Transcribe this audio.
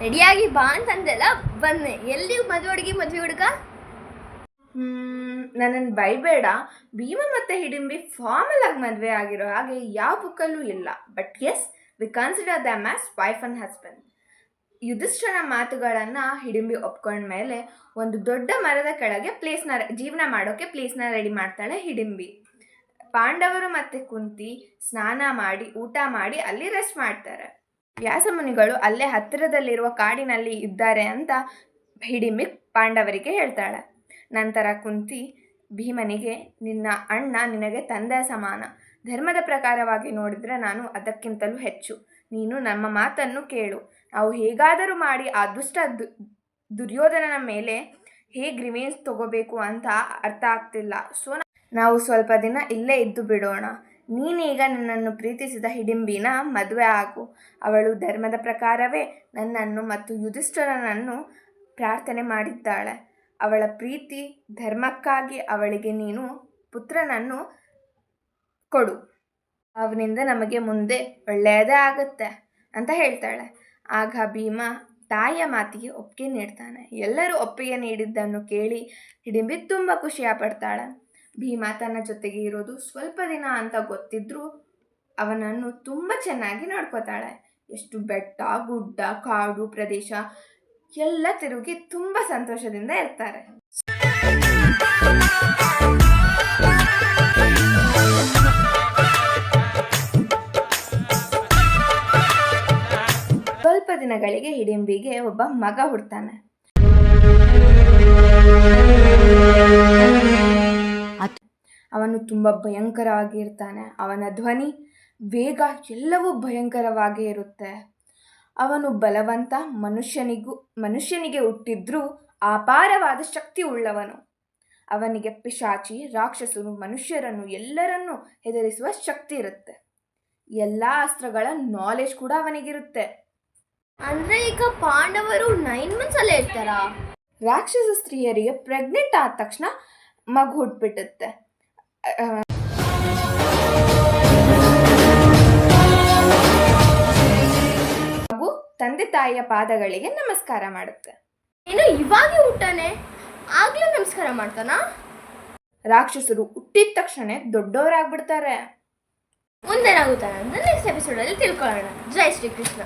ರೆಡಿಯಾಗಿ ಬಾ ಅಂತಂದೆಲ್ಲ ಬಂದೆ. ಎಲ್ಲಿ ಮದುವೆ ಹುಡುಗ? ನನ್ನನ್ನು ಬೈಬೇಡ. ಭೀಮ ಮತ್ತು ಹಿಡಿಂಬಿ ಫಾರ್ಮಲ್ ಆಗಿ ಮದುವೆ ಆಗಿರೋ ಹಾಗೆ ಯಾವ ಬುಕ್ಕಲ್ಲೂ ಇಲ್ಲ. But yes, we consider them as wife and husband. ಯುಧಿಷ್ಠಿರನ ಮಾತುಗಳನ್ನು ಹಿಡಿಂಬಿ ಒಪ್ಕೊಂಡ್ಮೇಲೆ ಒಂದು ದೊಡ್ಡ ಮರದ ಕೆಳಗೆ ಜೀವನ ಮಾಡೋಕ್ಕೆ ಪ್ಲೇಸ್ನ ರೆಡಿ ಮಾಡ್ತಾಳೆ ಹಿಡಿಂಬಿ. ಪಾಂಡವರು ಮತ್ತು ಕುಂತಿ ಸ್ನಾನ ಮಾಡಿ ಊಟ ಮಾಡಿ ಅಲ್ಲಿ ರೆಸ್ಟ್ ಮಾಡ್ತಾರೆ. ವ್ಯಾಸಮುನಿಗಳು ಅಲ್ಲೇ ಹತ್ತಿರದಲ್ಲಿರುವ ಕಾಡಿನಲ್ಲಿ ಇದ್ದಾರೆ ಅಂತ ಹಿಡಿಂಬಿ ಪಾಂಡವರಿಗೆ ಹೇಳ್ತಾಳೆ. ನಂತರ ಕುಂತಿ ಭೀಮನಿಗೆ, ನಿನ್ನ ಅಣ್ಣ ನಿನಗೆ ತಂದೆಯ ಸಮಾನ. ಧರ್ಮದ ಪ್ರಕಾರವಾಗಿ ನೋಡಿದರೆ ನಾನು ಅದಕ್ಕಿಂತಲೂ ಹೆಚ್ಚು. ನೀನು ನಮ್ಮ ಮಾತನ್ನು ಕೇಳು. ನಾವು ಹೇಗಾದರೂ ಮಾಡಿ ಆ ದುಷ್ಟ ದುರ್ಯೋಧನನ ಮೇಲೆ ಹೇಗೆ ರಿವೆಂಜ್ ತಗೋಬೇಕು ಅಂತ ಅರ್ಥ ಆಗ್ತಿಲ್ಲ. ಸೊ ನಾವು ಸ್ವಲ್ಪ ದಿನ ಇಲ್ಲೇ ಇದ್ದು ಬಿಡೋಣ. ನೀನೀಗ ನನ್ನನ್ನು ಪ್ರೀತಿಸಿದ ಹಿಡಿಂಬಿನ ಮದುವೆ ಆಗು. ಅವಳು ಧರ್ಮದ ಪ್ರಕಾರವೇ ನನ್ನನ್ನು ಮತ್ತು ಯುಧಿಷ್ಠಿರನನ್ನು ಪ್ರಾರ್ಥನೆ ಮಾಡಿದ್ದಾಳೆ. ಅವಳ ಪ್ರೀತಿ ಧರ್ಮಕ್ಕಾಗಿ ಅವಳಿಗೆ ನೀನು ಪುತ್ರನನ್ನು ಕೊಡು. ಅವನಿಂದ ನಮಗೆ ಮುಂದೆ ಒಳ್ಳೆಯದೇ ಆಗುತ್ತೆ ಅಂತ ಹೇಳ್ತಾಳೆ. ಆಗ ಭೀಮ ತಾಯಿಯ ಮಾತಿಗೆ ಒಪ್ಪಿಗೆ ನೀಡ್ತಾನೆ. ಎಲ್ಲರೂ ಒಪ್ಪಿಗೆ ನೀಡಿದ್ದನ್ನು ಕೇಳಿ ಹಿಡಿಂಬಿ ತುಂಬ ಖುಷಿಯ ಪಡ್ತಾಳೆ. ಭೀಮ ತನ್ನ ಜೊತೆಗೆ ಇರೋದು ಸ್ವಲ್ಪ ದಿನ ಅಂತ ಗೊತ್ತಿದ್ರೂ ಅವನನ್ನು ತುಂಬ ಚೆನ್ನಾಗಿ ನೋಡ್ಕೋತಾಳೆ. ಎಷ್ಟು ಬೆಟ್ಟ ಗುಡ್ಡ ಕಾಡು ಪ್ರದೇಶ ಎಲ್ಲ ತಿರುಗಿ ತುಂಬ ಸಂತೋಷದಿಂದ ಇರ್ತಾರೆ. ಸ್ವಲ್ಪ ದಿನಗಳಿಗೆ ಹಿಡಿಂಬಿಗೆ ಒಬ್ಬ ಮಗ ಹುಡ್ತಾನೆ. ಅವನು ತುಂಬ ಭಯಂಕರವಾಗಿರ್ತಾನೆ. ಅವನ ಧ್ವನಿ, ವೇಗ ಎಲ್ಲವೂ ಭಯಂಕರವಾಗಿ ಇರುತ್ತೆ. ಅವನು ಬಲವಂತ, ಮನುಷ್ಯನಿಗೆ ಹುಟ್ಟಿದ್ರೂ ಅಪಾರವಾದ ಶಕ್ತಿ ಉಳ್ಳವನು. ಅವನಿಗೆ ಪಿಶಾಚಿ, ರಾಕ್ಷಸರು, ಮನುಷ್ಯರನ್ನು ಎಲ್ಲರನ್ನೂ ಹೆದರಿಸುವ ಶಕ್ತಿ ಇರುತ್ತೆ. ಎಲ್ಲ ಅಸ್ತ್ರಗಳ ನಾಲೆಜ್ ಕೂಡ ಅವನಿಗಿರುತ್ತೆ. ಅಂದರೆ ಈಗ ಪಾಂಡವರು 9 months ಅಲ್ಲೇ ಇರ್ತಾರಾ? ರಾಕ್ಷಸ ಸ್ತ್ರೀಯರಿಗೆ ಪ್ರೆಗ್ನೆಂಟ್ ಆದ ತಕ್ಷಣ ಮಗು ಹುಟ್ಬಿಟ್ಟುತ್ತೆ. ಮಗು ತಂದೆ ತಾಯಿಯ ಪಾದಗಳಿಗೆ ನಮಸ್ಕಾರ ಮಾಡುತ್ತೆ. ಏನು ಇವಾಗ ಹುಟ್ಟಾನೆ ಆಗ್ಲೂ ನಮಸ್ಕಾರ ಮಾಡ್ತಾನಾ? ರಾಕ್ಷಸರು ಹುಟ್ಟಿದ ತಕ್ಷಣ ದೊಡ್ಡವರಾಗ್ಬಿಡ್ತಾರೆ. ಮುಂದೇನಾಗುತ್ತಾನೆ ಅಂತ ನೆಕ್ಸ್ಟ್ ಎಪಿಸೋಡಲ್ಲಿ ತಿಳ್ಕೊಳ್ಳೋಣ. ಜೈ ಶ್ರೀ ಕೃಷ್ಣ.